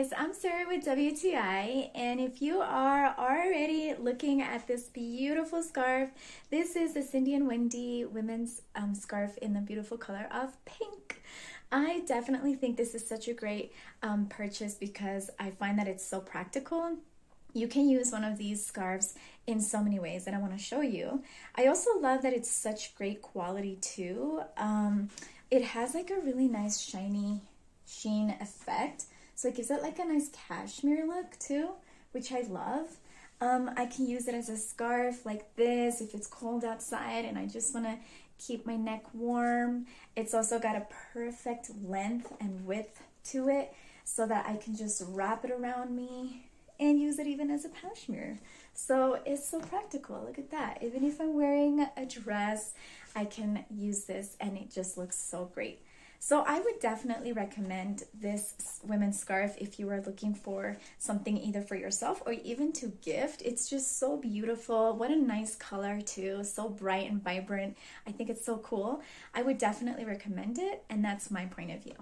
guys, I'm Sarah with WTI, and if you are already looking at this beautiful scarf, this is the Cindy and Wendy women's scarf in the beautiful color of pink. I definitely think this is such a great purchase because I find that it's so practical. You can use one of these scarves in so many ways that I want to show you. I also love that it's such great quality too. It has like a really nice shiny sheen effect. So it gives it like a nice cashmere look too, which I love. I can use it as a scarf like this if it's cold outside and I just want to keep my neck warm. It's also got a perfect length and width to it so that I can just wrap it around me and use it even as a pashmina. So it's so practical. Look at that. Even if I'm wearing a dress, I can use this and it just looks so great. So I would definitely recommend this women's scarf if you are looking for something either for yourself or even to gift. It's just so beautiful. What a nice color too. So bright and vibrant. I think it's so cool. I would definitely recommend it, and that's my point of view.